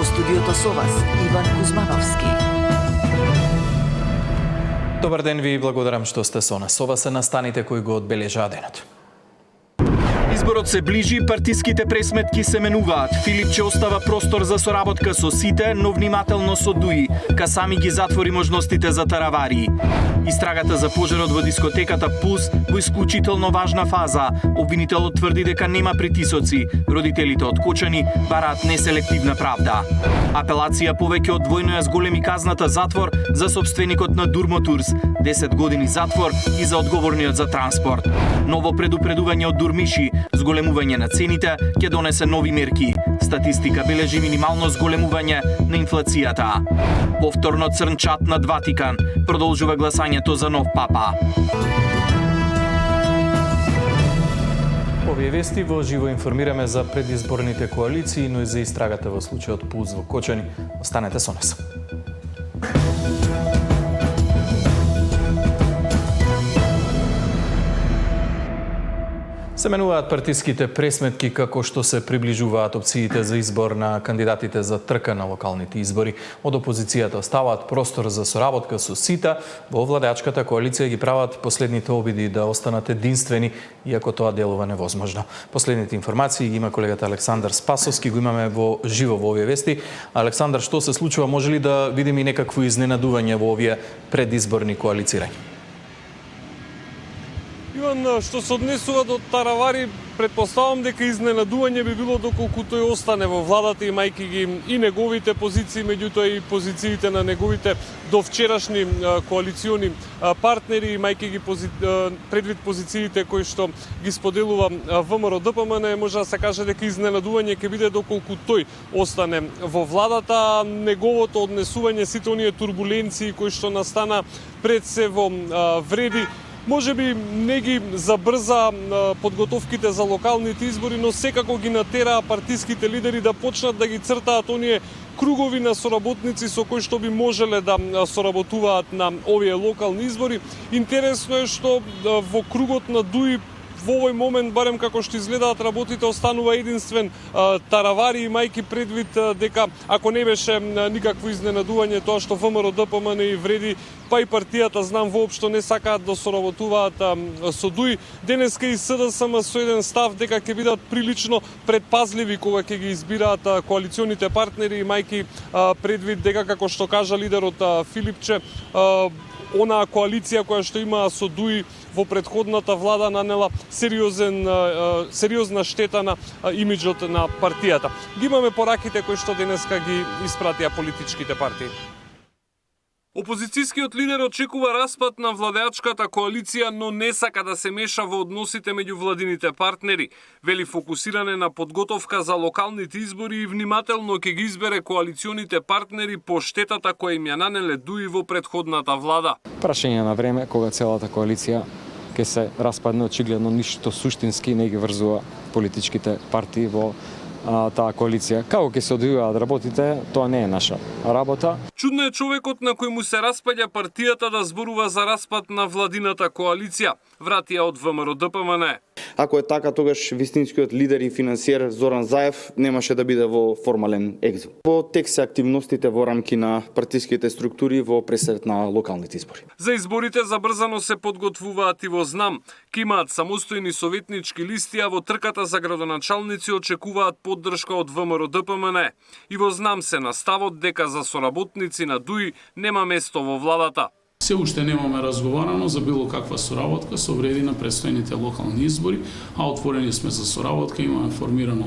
Во студиото со вас Иван Кузмановски. Добар ден ви и благодарам што сте со нас. Ова се настаните кои го одбележаа денот. Изборот се ближи, партиските пресметки се менуваат. Филипче остава простор за соработка со сите, но внимателно со ДУИ. Касами ги затвори можностите за тараварии. Истрагата за пожарот во дискотеката Пулс во исклучително важна фаза. Обвинителот тврди дека нема притисоци. Родителите од Кочани бараат неселективна правда. Апелација повеќе од двојно ја зголеми казната затвор за собственикот на Дурмотурс, 10 години затвор и за одговорниот за транспорт. Ново предупредување од Дурмиши, зголемување на цените ќе донесе нови мерки. Статистика бележи минимално зголемување на инфлацијата. Повторно црн чат над Ватикан. Продолжува гласањето за нов папа. Овие вести во живо информираме за предизборните коалиции, но и за истрагата во случајот Пулс во Кочани. Останете со нас. Се менуваат партиските пресметки како што се приближуваат опциите за избор на кандидатите за трка на локалните избори. Од опозицијата оставаат простор за соработка со сите, во владеачката коалиција ги прават последните обиди да останат единствени, иако тоа делува невозможно. Последните информации ги има колегата Александар Спасовски, го имаме во живо во овие вести. Александар, што се случува? Може ли да видиме и некакво изненадување во овие предизборни коалицирања? Иван, што се однесува до таравари, предпоставам дека изненадување би било доколку тој остане во владата, имајќи ги и неговите позиции, меѓутоа и позициите на неговите довчерашни коалициони партнери, имајќи ги предвид позициите кои што ги споделува ВМРО-ДПМН, може да се каже дека изненадување ќе биде доколку тој остане во владата. Неговото однесување, сите оние турбуленции кои што настана пред се во вреди, може би не ги забрза подготовките за локалните избори, но секако ги натераа партиските лидери да почнат да ги цртаат оние кругови на соработници со кои што би можеле да соработуваат на овие локални избори. Интересно е што во кругот на ДУИ во овој момент, барем како што изгледаат работите, останува единствен таравари, имајќи предвид дека ако не беше никакво изненадување тоа што ВМРО-ДПМН и вреди, па и партијата, знам, воопшто не сакаат да соработуваат со ДУИ. Денеска и СДСМ со еден став дека ќе бидат прилично предпазливи кога ќе ги избираат коалиционите партнери, имајќи предвид дека, како што кажа лидерот Филипче, онаа коалиција која што има со ДУИ во претходната влада нанела сериозна штета на имиџот на партијата. Ги имаме пораките кои што денеска ги испратија политичките партии. Опозицијскиот лидер очекува распад на владеачката коалиција, но не сака да се меша во односите меѓу владините партнери. Вели фокусиране на подготовка за локалните избори и внимателно ќе ги избере коалиционите партнери по штетата која им ја нанеле ДУИ во претходната влада. Прашање на време кога целата коалиција ќе се распадне, очигледно ништо суштински не ги врзува политичките партии во таа коалиција. Како ќе се одвиваат работите, тоа не е наша работа. Чудно е човекот на кој му се распаѓа партијата да зборува за распад на владината коалиција, вратија од ВМРО-ДПМН. Ако е така, тогаш вистинскиот лидер и финансиер Зоран Заев немаше да биде во формален екзил. Во тек се активностите во рамки на партиските структури во пресред на локалните избори. За изборите забрзано се подготвуваат и во ЗНАМ. Ке имаат самостојни советнички листи, а во трката за градоначалници очекуваат поддршка од ВМРО-ДПМН. И во ЗНАМ се на ставот дека за соработници на ДУИ нема место во владата. Се уште немаме разговарано за било каква соработка со вреди на предстојните локални избори, а отворени сме за соработка, имаме формирано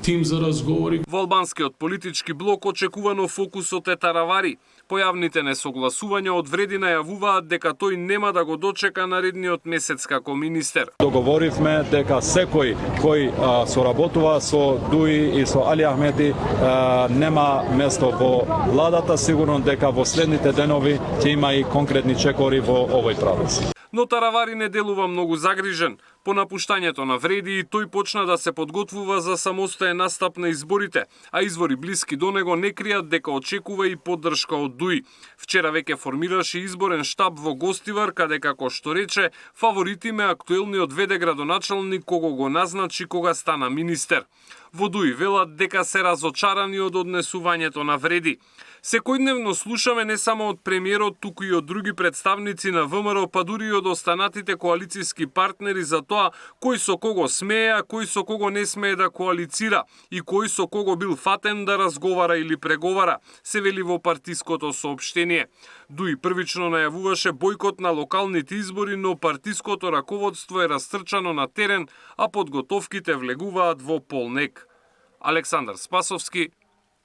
тим за разговори. Во албанскиот политички блок очекувано фокусот е таравари. Појавните несогласувања од вреди најавуваат дека тој нема да го дочека наредниот месец како министер. Договоривме дека секој кој соработува со ДУИ и со Али Ахмеди нема место во владата, сигурно дека во следните денови ќе има и конкретни чекори во овој правец. Но таравари не делува многу загрижен. По напуштањето на Вреди, тој почна да се подготвува за самостоен настап на изборите, а извори блиски до него не кријат дека очекува и поддршка од ДУИ. Вчера веќе формираше изборен штаб во Гостивар, каде, како што рече, фаворит им е актуелниот ВД градоначалник кого го назначи кога стана министер. Во ДУИ велат дека се разочарани од однесувањето на Вреди. Секојдневно слушаме не само од премиерот, туку и од други представници на ВМРО, па дури и од останатите коалициски партнери за тоа кој со кого смее, а кој со кого не смее да коалицира и кој со кого бил фатен да разговара или преговара, се вели во партиското соопштение. ДУИ првично најавуваше бойкот на локалните избори, но партиското раководство е растрчано на терен, а подготовките влегуваат во полнек. Александар Спасовски,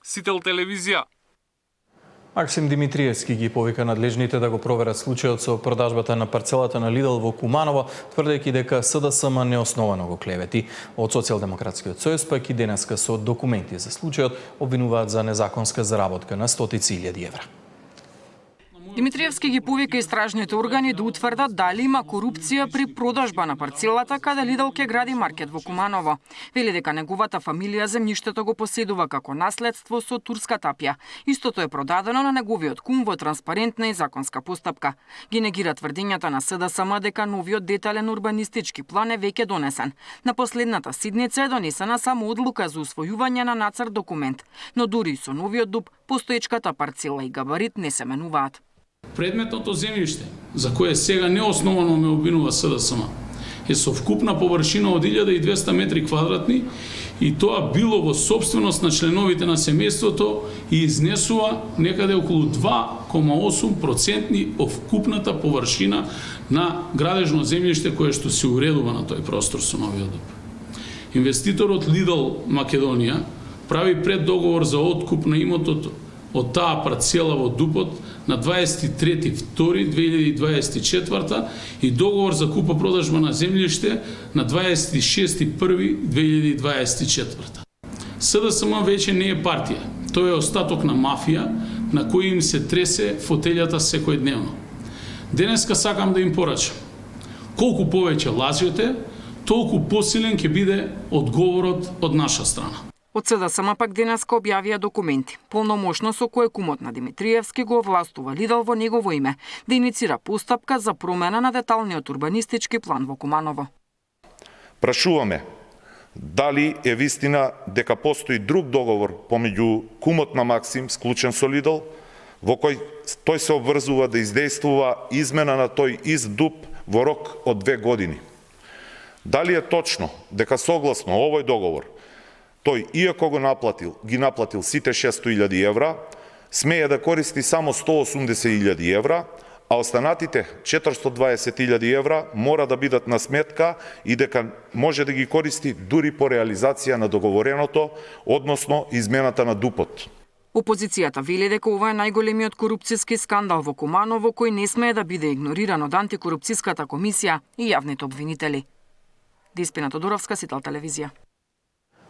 Сител телевизија. Максим Димитриевски ги повика надлежните да го проверат случајот со продажбата на парцелата на Лидл во Куманово, тврдејќи дека СДСМ неосновано го клевети. Од Социјалдемократскиот сојуз пак и денеска со документи за случајот обвинуваат за незаконска заработка на стотици илјади евра. Димитриевски ги повика истражните органи да утврдат дали има корупција при продажба на парцелата каде Лидл ќе гради маркет во Куманово. Вели дека неговата фамилија земјиштето го поседува како наследство со турска тапја. Истото е продадено на неговиот кум во транспарентна и законска постапка. Ги негира тврдењата на СДСМ дека новиот детален урбанистички план е веќе донесен. На последната седница е донесена само одлука за усвојување на нацрт документ, но дури со новиот ДУП постоечката парцела и габарит не се менуваат. Предметното земјиште, за кое сега неосновано ме обвинува СДСМ, е со вкупна површина од 1200 метри квадратни и тоа било во собственост на членовите на семејството и изнесува некаде околу 2,8% од вкупната површина на градежно земјиште кое што се уредува на тој простор со новиот ДУП. Инвеститорот Лидл Македонија прави преддоговор за откуп на имотот од таа парцела во ДУПот на 23.2.2024 и договор за купо-продажба на земјиште на 26.1.2024. СДСМ веќе не е партија, тој е остаток на мафија на кој им се тресе фотелјата секојдневно. Денеска сакам да им порачам. Колку повеќе лажете, толку посилен ќе биде одговорот од наша страна. Од СДСМ пак денеска објавија документи, полномошно со кое кумот на Димитриевски го овластува Лидл во негово име да иницира постапка за промена на деталниот урбанистички план во Куманово. Прашуваме дали е вистина дека постои друг договор помеѓу кумот на Максим склучен со Лидл, во кој тој се обврзува да издействува измена на тој ист ДУП во рок од 2 години. Дали е точно дека согласно овој договор тој, иако ги наплатил сите 600.000 евра, смее да користи само 180.000 евра, а останатите 420.000 евра мора да бидат на сметка и дека може да ги користи дури по реализација на договореното, односно измената на ДУПот. Опозицијата вели дека ова е најголемиот корупцијски скандал во Куманово кој не смее да биде игнориран од антикорупцијската комисија и јавните обвинители. Деспина Тодоровска, Сител телевизија.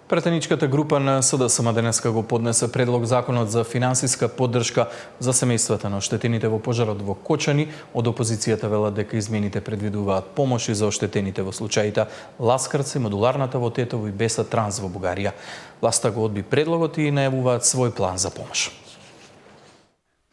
Претеничката група на СДСМ денеска го поднесе предлог законот за финансиска поддршка за семејствата на оштетените во пожарот во Кочани. Од опозицијата велат дека измените предвидуваат помоши за оштетените во случаите Ласкарци, Модуларната во Тетово и Беса Транс во Бугарија. Власта го одби предлогот и најавуваат свој план за помош.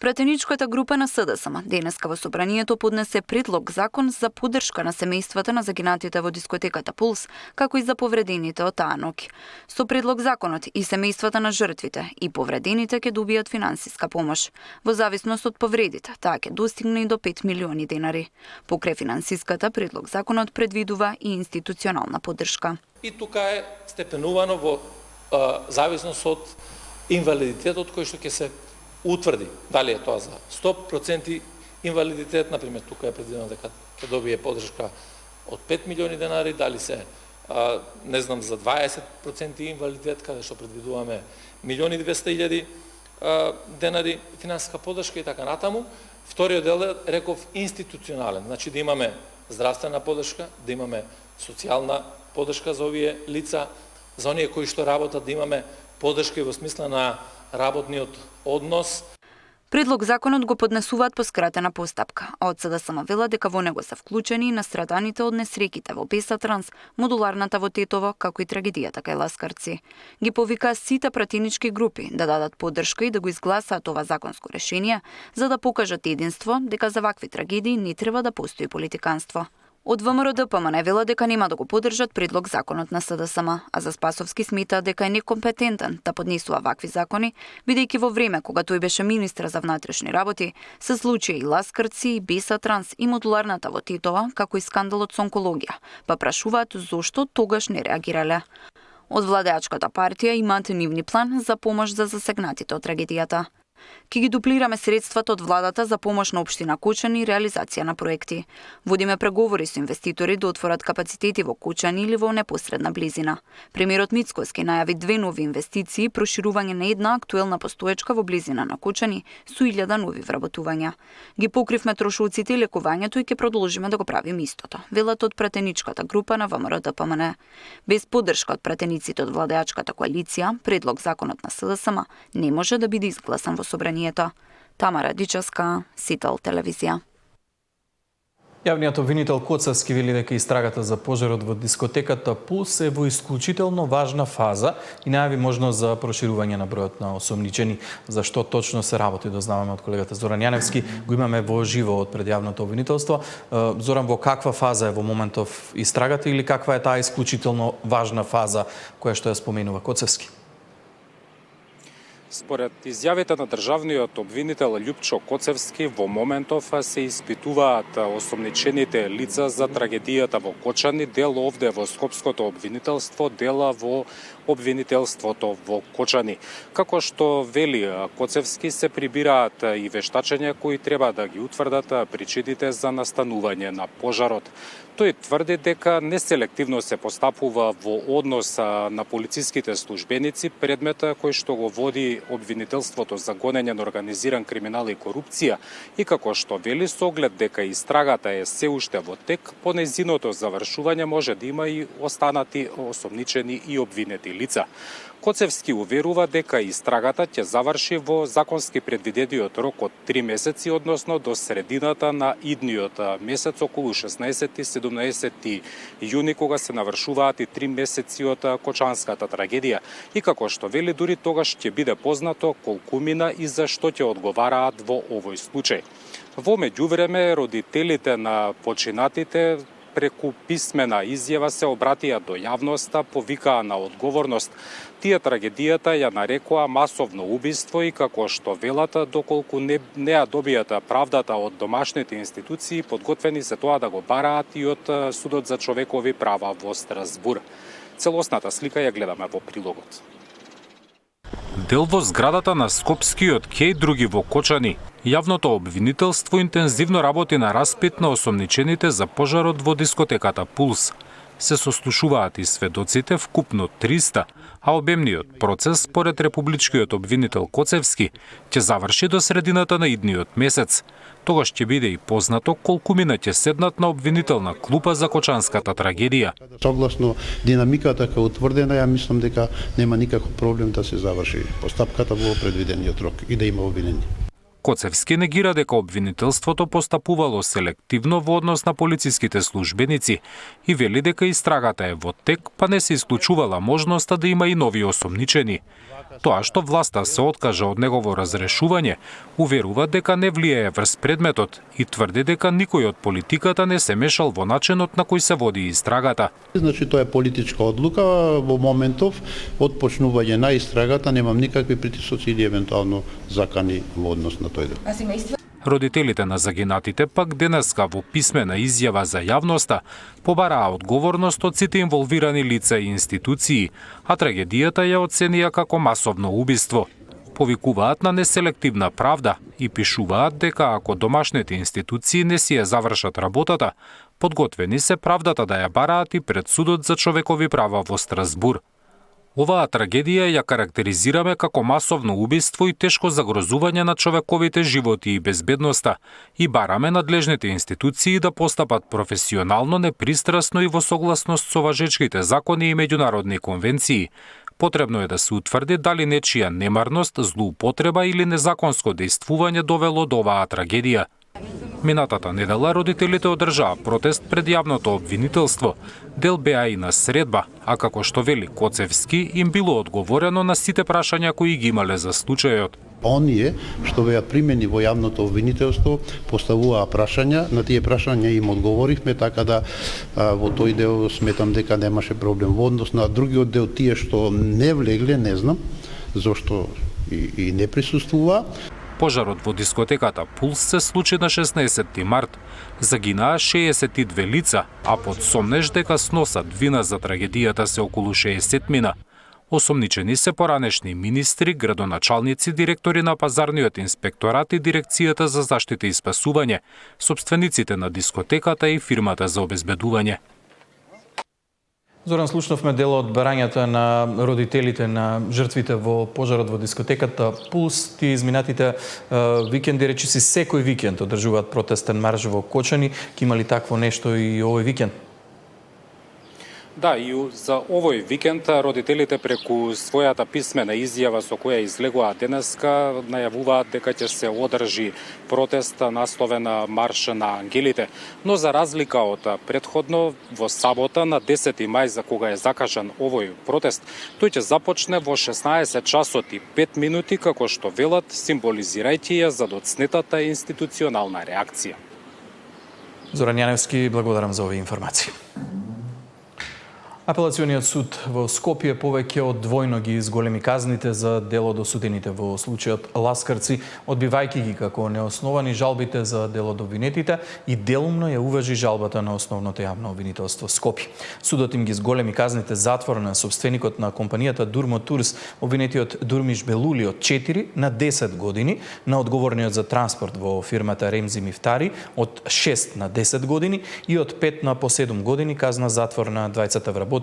Претеничката група на СДСМ денеска во собранието поднесе предлог закон за поддршка на семејствата на загинатите во дискотеката Пулс, како и за повредените од таа ноќ. Со предлог законот и семејствата на жртвите и повредените ќе добијат финансиска помош. Во зависност од повредите, таа ќе достигне и до 5 милиони денари. Покрај финансиската, предлог законот предвидува и институционална поддршка. И тука е степенувано во зависност од инвалидитетот кој што ќе се утврди. Дали е тоа за 100% инвалидитет, например, тука е предвидено дека ќе добие поддршка од 5 милиони денари, дали се не знам за 20% инвалидитет, каде што предвидуваме 1.200.000 денари финансиска поддршка и така натаму. Вториот дел реков институционален, значи да имаме здравствена поддршка, да имаме социјална поддршка за овие лица, за оние кои што работат, да имаме поддршка и во смисла на работниот однос. Предлог законот го поднесуваат по скратена постапка, а од СДСМ вела дека во него се вклучени и настраданите од несреќите во Бесатранс, модуларната во Тетово, како и трагедијата кај Ласкарци. Ги повикаа сите пратенички групи да дадат поддршка и да го изгласаат ова законско решение, за да покажат единство дека за вакви трагедии не треба да постои политиканство. Од ВМРО ДПМН вела дека нема да го поддржат предлог законот на СДСМ, а за Спасовски смета дека е некомпетентен да поднесува вакви закони, бидејќи во време кога тој беше министр за внатрешни работи, се случија и Ласкарци, и Бесатранс, и модуларната во Тетово, како и скандалот со онкологија, па прашуваат зошто тогаш не реагирале. Од владеачката партија имаат нивни план за помош за засегнатите од трагедијата. Ке ги дуплираме средствата од владата за помош на општина Кочани и реализација на проекти. Водиме преговори со инвеститори да отворат капацитети во Кочани или во непосредна близина. Премиерот Мицкоски најави 2 нови инвестиции, проширување на една актуелна постоечка во близина на Кочани со 1000 нови вработувања. Ги покривме трошоците и лекувањето и ќе продолжиме да го правиме истото, велат од пратеничката група на ВМРО ДПМН. Без поддршка од пратениците од владеачката коалиција, предлог законот на СДСМ не може да биде изгласан во собранието. Тамара Дичевска, Сител телевизија. Јавниот обвинител Коцевски вели дека истрагата за пожарот во дискотеката Пулс е во исклучително важна фаза и најави можност за проширување на бројот на осомничени. За што точно се работи, дознаваме од колегата Зоран Јаневски, го имаме во живо од предјавното обвинителство. Зоран, во каква фаза е во моментов истрагата или каква е таа исклучително важна фаза која што ја споменува Коцевски? Според изјавите на државниот обвинител Љупчо Коцевски, во моментов се испитуваат осомничените лица за трагедијата во Кочани, дел овде во Скопското обвинителство, дела во обвинителството во Кочани. Како што вели Коцевски, се прибираат и вештачења кои треба да ги утврдат причините за настанување на пожарот. Тој тврди дека неселективно се постапува во однос на полициските службеници, предмет кој што го води обвинителството за гонење на организиран криминал и корупција, и како што вели со оглед дека истрагата е се уште во тек, по нејзиното завршување може да има и останати осомничени и обвинети лица. Коцевски уверува дека истрагата ќе заврши во законски предвидениот рок од 3 месеци, односно до средината на идниот месец, околу 16-17 јуни, кога се навршуваат и 3 месеци од Кочанската трагедија. И како што вели, дури тогаш ќе биде познато колку мина и за што ќе одговараат во овој случај. Во меѓувреме, родителите на починатите преку писмена изјава се обратија до јавноста, повикаа на одговорност. Тие трагедијата ја нарекоа масовно убиство и како што велат, доколку не ја добијат правдата од домашните институции, подготвени се тоа да го бараат и од Судот за човекови права во Страсбур. Целосната слика ја гледаме во прилогот. Дел во зградата на Скопскиот ќеј, други во Кочани. Јавното обвинителство интензивно работи на распит на осомничените за пожарот во дискотеката Пулс. Се сослушуваат и сведоците, вкупно 300, а обемниот процес, според републичкиот обвинител Коцевски, ќе заврши до средината на идниот месец. Тогаш ќе биде и познато колку мина ќе седнат на обвинителна клупа за Кочанската трагедија. Согласно динамиката која утврдена, ја мислам дека нема никаков проблем да се заврши постапката во предвидениот рок и да има обвинени. Коцевски негира дека обвинителството постапувало селективно во однос на полициските службеници и вели дека истрагата е во тек, па не се исклучувала можноста да има и нови осомничени. Тоа што власта се откажа од негово разрешување, уверува дека не влијае врз предметот и тврди дека никој од политиката не се мешал во начинот на кој се води истрагата. Значи тоа е политичка одлука, во моментов од почнување на истрагата немам никакви притисоци или евентуално закани во однос на тој дел. Родителите на загинатите пак денеска во писмена изјава за јавноста побараа одговорност од сите инволвирани лица и институции, а трагедијата ја оценија како масовно убиство. Повикуваат на неселективна правда и пишуваат дека ако домашните институции не си ја завршат работата, подготвени се правдата да ја бараат и пред Судот за човекови права во Страсбур. Оваа трагедија ја карактеризираме како масовно убиство и тешко загрозување на човековите животи и безбедноста и бараме надлежните институции да постапат професионално, непристрасно и во согласност со важечките закони и меѓународни конвенции, Потребно е да се утврди дали нечија немарност, злоупотреба или незаконско дејствување довело до оваа трагедија. Минатата недела родителите одржаа протест пред јавното обвинителство. Дел беа и на средба, а како што вели Коцевски, им било одговорено на сите прашања кои ги имале за случајот. Оние што беа примени во јавното обвинителство поставуваа прашања, на тие прашања им одговоривме, така да во тој дел сметам дека немаше проблем. Во однос на другиот дел, тие што не влегле, не знам зошто и не присуствуваа. Пожарот во дискотеката Пулс се случи на 16 март. Загинаа 62 лица, а под сомнеж дека сносат вина за трагедијата се околу 60 Осомничени се поранешни министри, градоначалници, директори на пазарниот инспекторат и дирекцијата за заштита и спасување, сопствениците на дискотеката и фирмата за обезбедување. Зоран, слушнавме дел од барањата на родителите на жртвите во пожарот во дискотеката Пулс. Тие изминатите викенди, речиси секој викенд одржуваат протестен марш во Кочани. Ке има ли такво нешто и овој викенд? Да, и за овој викенд родителите преку својата писмена изјава со која излегоа денеска најавуваат дека ќе се одржи протест насловен марш на ангелите. Но за разлика од претходно, во сабота на 10 мај за кога е закажан овој протест, тој ќе започне во 16 часот и 5 минути, како што велат, символизирајќи ја задоцнетата институционална реакција. Зоран Јаневски, благодарам за овие информации. Апелациониот суд во Скопје повеќе од двојно ги изголеми казните за дело до судените во случајот Ласкарци, одбивајќи ги како неосновани жалбите за дело до обвинетите и делумно ја уважи жалбата на основното јавно обвинителство Скопје. Судот им ги изголеми казните затвор на собственикот на компанијата Дурмо Турс, обвинетиот Дурмиш Белули од 4 на 10 години, на одговорниот за транспорт во фирмата Ремзи Мифтари од 6 на 10 години и од 5 на по 7 години казна затвор на двајцата вработени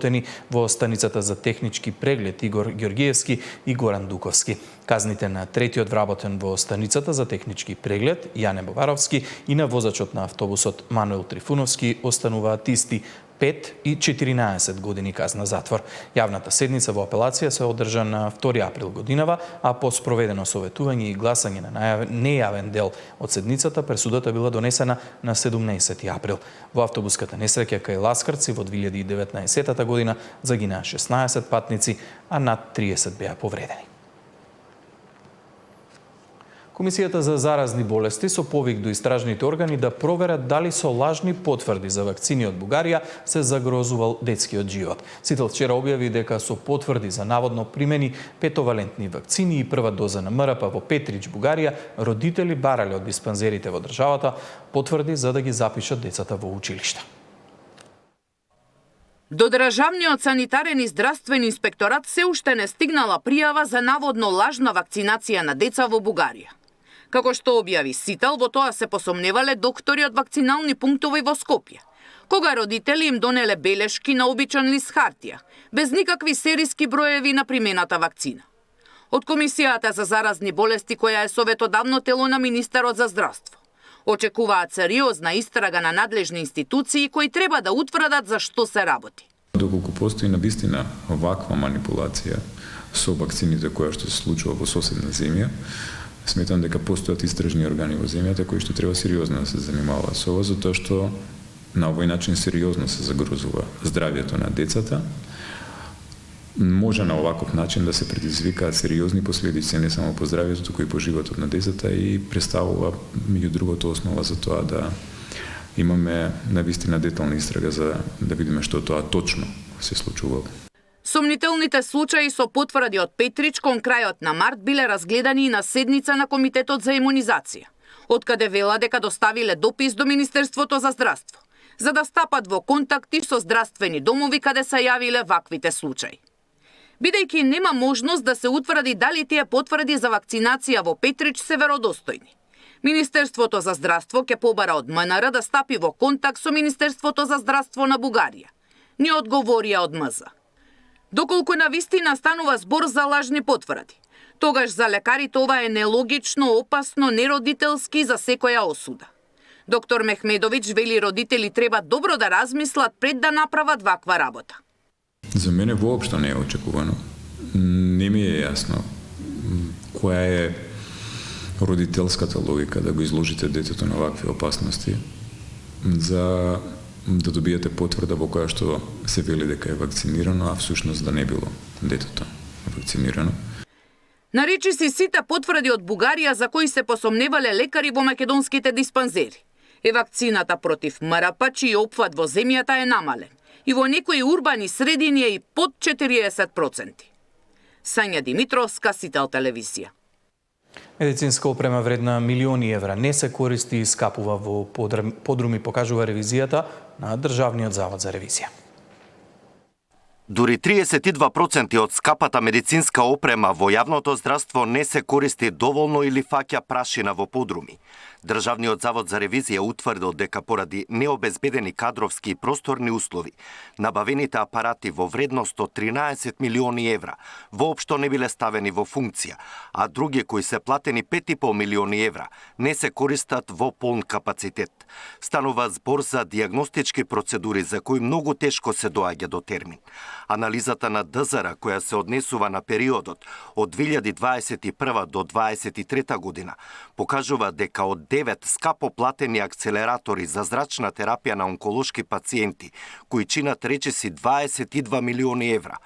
во станицата за технички преглед Игор Ѓоргиевски и Горан Дуковски. Казните на третиот вработен во станицата за технички преглед Јане Боваровски и на возачот на автобусот Мануел Трифуновски остануваат исти 5 и 14 години казна затвор. Јавната седница во апелација се одржа на 2 април годинава, а по спроведено советување и гласање на нејавен дел од седницата, пресудата била донесена на 17 април. Во автобуската несреќа кај Ласкарци во 2019 година загинаа 16 патници, а над 30 беа повредени. Комисијата за заразни болести со повик до истражните органи да проверат дали со лажни потврди за вакцини од Бугарија се загрозувал детскиот живот. Сител вчера објави дека со потврди за наводно примени петовалентни вакцини и прва доза на МРП во Петрич, Бугарија, родители барале од диспанзерите во државата потврди за да ги запишат децата во училишта. До Државниот санитарен и здравствен инспекторат се уште не стигнала пријава за наводно лажна вакцинација на деца во Бугарија. Како што објави Сител, во тоа се посомневале доктори од вакцинални пунктови во Скопје, кога родители им донеле белешки на обичан лист хартија, без никакви сериски броеви на примената вакцина. Од Комисијата за заразни болести, која е советодавно тело на Министерот за здравство, очекуваат сериозна истрага на надлежни институции кои треба да утврдат за што се работи. Доколку постои навистина оваква манипулација со вакцините која што се случува во соседна земја, сметам дека постојат истражни органи во земјата кои што треба сериозно да се занимаваат со ова, затоа што на овој начин сериозно се загрозува здравјето на децата. Може на оваков начин да се предизвикаат сериозни последици не само по здравјето, туку и по животот на децата и представува меѓу другото основа за тоа да имаме навистина детална истрага за да видиме што тоа точно се случувало. Сомнителните случаи со потврди од Петрич кон крајот на март биле разгледани и на седница на Комитетот за имунизација, откаде вела дека доставиле допис до Министерството за здравство, за да стапат во контакти со здравствени домови каде се јавиле ваквите случаи. Бидејќи нема можност да се утврди дали тие потврди за вакцинација во Петрич се веродостојни, Министерството за здравство ќе побара од МНР да стапи во контакт со Министерството за здравство на Бугарија. Ни одговорија од МЗ. Доколку навистина станува збор за лажни потврди, тогаш за лекарите ова е нелогично, опасно, неродителски за секоја осуда. Доктор Мехмедовиќ вели родители треба добро да размислат пред да направат ваква работа. За мене воопшто не е очекувано не ми е јасно која е родителската логика да го изложите детето на вакви опасности за да добиете потврда во која што се вели дека е вакцинирано, а всушност да не било детето вакцинирано. Наречи си сите потврди од Бугарија за кои се посомневале лекари во македонските диспанзери. Вакцината против МРП, чиј опфат во земјата е намален и во некои урбани средини е и под 40%. Сања Димитровска, Сител телевизија. Медицинска опрема вредна милиони евра не се користи и скапува во подруми, покажува ревизијата на Државниот завод за ревизија. Дури 32% од скапата медицинска опрема во јавното здравство не се користи доволно или фаќа прашина во подруми. Државниот завод за ревизија утврдил дека поради необезбедени кадровски и просторни услови, набавените апарати во вредност од 13 милиони евра воопшто не биле ставени во функција, а други кои се платени 5,5 милиони евра не се користат во полн капацитет. Станува збор за дијагностички процедури за кои многу тешко се доаѓа до термин. Анализата на ДЗР, која се однесува на периодот од 2021 до 2023 година, покажува дека од 9 скапо платени акцелератори за зрачна терапија на онколошки пациенти, кои чинат речиси 22 милиони евра,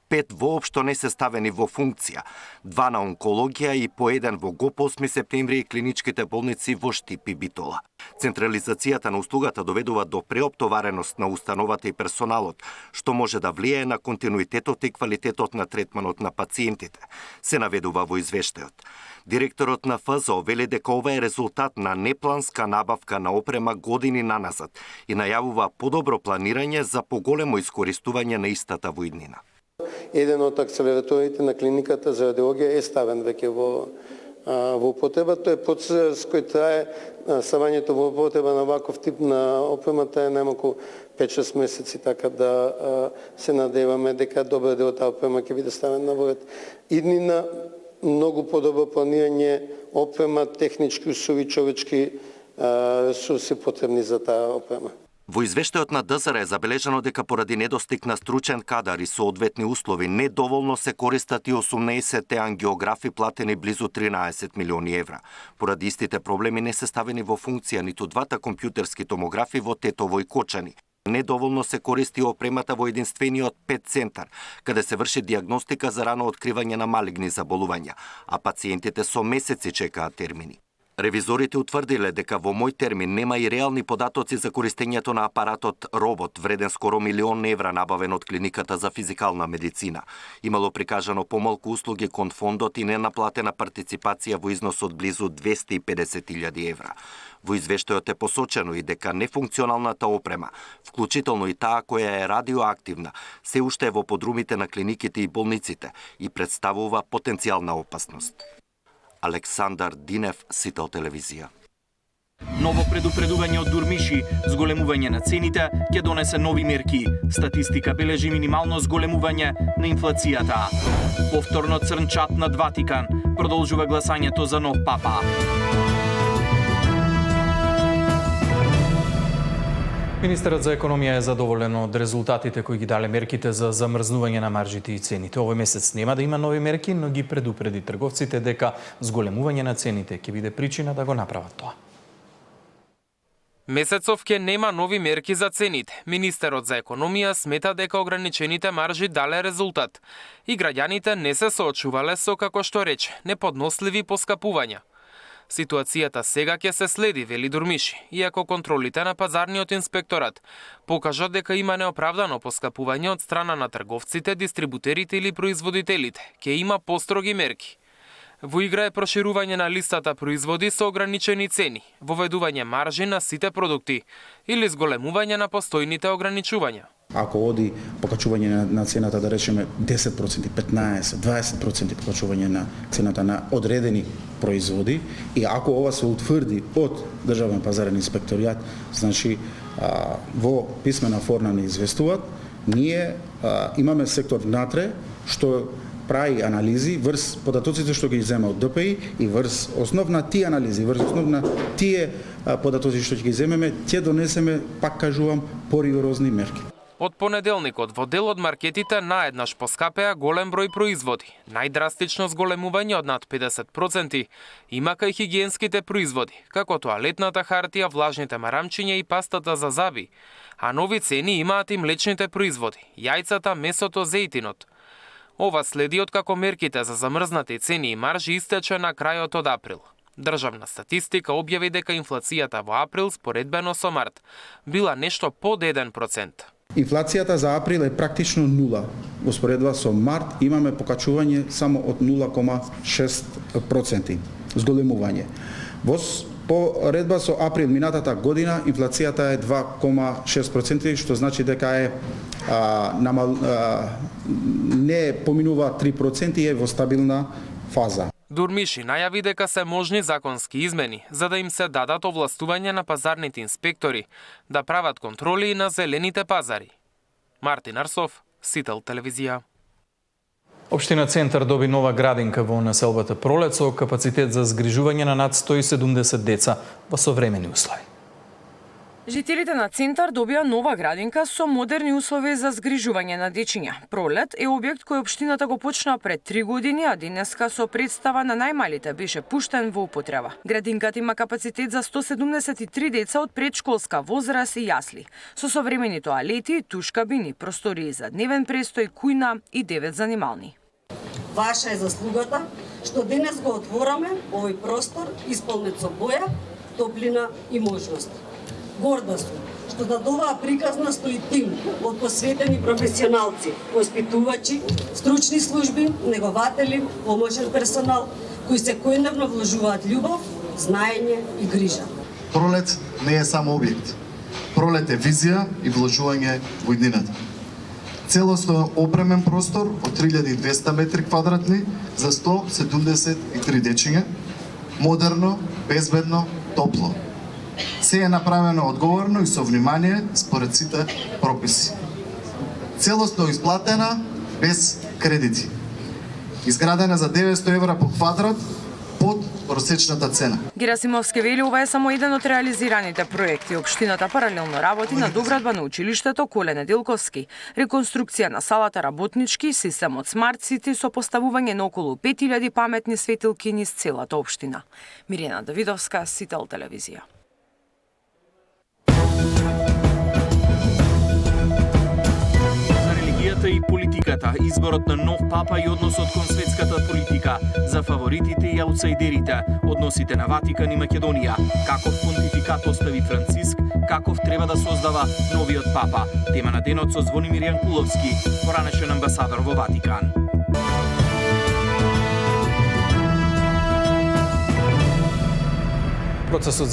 5 воопшто не се ставени во функција, 2 на онкологија и по 1 во ГОП 8 септември и клиничките болници во Штип и Битола. Централизацијата на услугата доведува до преоптовареност на установата и персоналот, што може да влијае на континуитетот и квалитетот на третманот на пациентите, се наведува во извештајот. Директорот на ФЗО вели дека ова е резултат на непланска набавка на опрема години наназад и најавува подобро планирање за поголемо искористување на истата во иднина. Еден од акцелераторите на клиниката за радиологија е ставен веќе во употреба. Тој процес кој трае ставањето во употреба на ваков тип на опремата е најмалку 5-6 месеци, така да се надеваме дека добар дел од таа опрема ќе биде ставена во ред. Иднина многу подобро планирање, опрема, технички услови, човечки ресурси потребни за таа опрема. Во извештајот на ДЗР е забележано дека поради недостиг на стручен кадар и соодветни услови недоволно се користат и 18 ангиографи платени близу 13 милиони евра. Поради истите проблеми не се ставени во функција ниту двата компјутерски томографи во Тетово и Кочани. Недоволно се користи опремата во единствениот ПЕТ центар, каде се врши дијагностика за рано откривање на малигни заболувања, а пациентите со месеци чекаат термини. Ревизорите утврдиле дека во мој термин нема и реални податоци за користењето на апаратот робот вреден скоро милион евра набавен од клиниката за физикална медицина. Имало прикажано помалку услуги кон фондот и ненаплатена партиципација во износ од близу 250.000 евра. Во извештајот е посочено и дека нефункционалната опрема, вклучително и таа која е радиоактивна, се уште е во подрумите на клиниките и болниците и представува потенцијална опасност. Александар Динев, Сител телевизија. Ново предупредување од Дурмиши, зголемување на цените, ќе донесе нови мерки. Статистика бележи минимално зголемување на инфлацијата. Повторно црн чат над Ватикан, продолжува гласањето за нов папа. Министерот за економија е задоволен од резултатите кои ги дале мерките за замрзнување на маржите и цените. Овој месец нема да има нови мерки, но ги предупреди трговците дека зголемување на цените ќе биде причина да го направат тоа. Месецов ќе нема нови мерки за цените. Министерот за економија смета дека ограничените маржи дале резултат и граѓаните не се соочувале со, како што рече, неподносливи поскапувања. Ситуацијата сега ќе се следи, вели Дурмиши, иако контролите на пазарниот инспекторат покажат дека има неоправдано поскапување од страна на трговците, дистрибутерите или производителите, ќе има построги мерки. Во игра е проширување на листата производи со ограничени цени, воведување маржи на сите продукти или зголемување на постојните ограничувања. Ако оди покачување на цената, да речеме 10%, 15%, 20% покачување на цената на одредени производи и ако ова се утврди од Државен пазарен инспекторијат, значи во писмена форма не известуваат, ние имаме сектор внатре што прави анализи врз податоците што ги зема од ДПИ и врз основна тие анализи, врз основна тие податоци што ќе ги земеме, ќе донесеме, пак кажувам, поригорозни мерки. Од понеделникот во дел од маркетите наеднаш поскапеа голем број производи. Најдрастично зголемување од над 50% имака и хигиенските производи, како тоалетната хартија, влажните марамчиња и пастата за заби. А нови цени имаат и млечните производи, јајцата, месото, зејтинот. Ова следи откако мерките за замрзнати цени и маржи истече на крајот од април. Државна статистика објави дека инфлацијата во април споредбено со март била нешто под 1%. Инфлацијата за април е практично нула. Во споредба со март имаме покачување само од 0,6% зголемување. Во споредба со април минатата година инфлацијата е 2,6%, што значи дека е не поминува 3% и е во стабилна фаза. Дурмиши најави дека се можни законски измени за да им се дадат овластување на пазарните инспектори да прават контроли и на зелените пазари. Мартин Арсов, Сител телевизија. Општина Центар доби нова градинка во населбата Пролет со капацитет за згрижување на над 170 деца во современи услови. Жителите на Центар добија нова градинка со модерни услови за згрижување на дечиња. Пролет е објект кој општината го почна пред 3 години, а денеска со представа на најмалите беше пуштен во употреба. Градинката има капацитет за 173 деца од предшколска возраст и јасли, со современи тоалети, туш кабини, простории за дневен престој, кујна и 9 занимални. Ваша е заслугата што денес го отвораме овој простор исполнет со боја, топлина и можности. Горда сум што над оваа приказна стои тим од посветени професионалци, воспитувачи, стручни служби, негователи, помошен персонал, кои секојдневно вложуваат љубов, знаење и грижа. Пролет не е само објект. Пролет е визија и вложување во иднината. Целосно опремен простор од 3200 метри квадратни за 173 дечиња, модерно, безбедно, топло. Се е направено одговорно и со внимание според сите прописи. Целосно изплатена без кредити. Изградена за 900 евра по квадрат под просечната цена. Герасимовски вели ова е само еден од реализираните проекти. Општината паралелно работи на доградба на училиштето Коле Неделковски, реконструкција на салата работнички, системот Smart City со поставување на околу 5000 паметни светилки низ целата општина. Мирена Давидовска, Сител телевизија. И политиката, изборот на нов папа и односот кон светската политика, за фаворитите и аутсайдерите, односите на Ватикан и Македонија, каков понтификат остави Франциск, каков треба да создава новиот папа. Тема на денот со Звонимир Јанкуловски, поранешен амбасадор во Ватикан. Процесот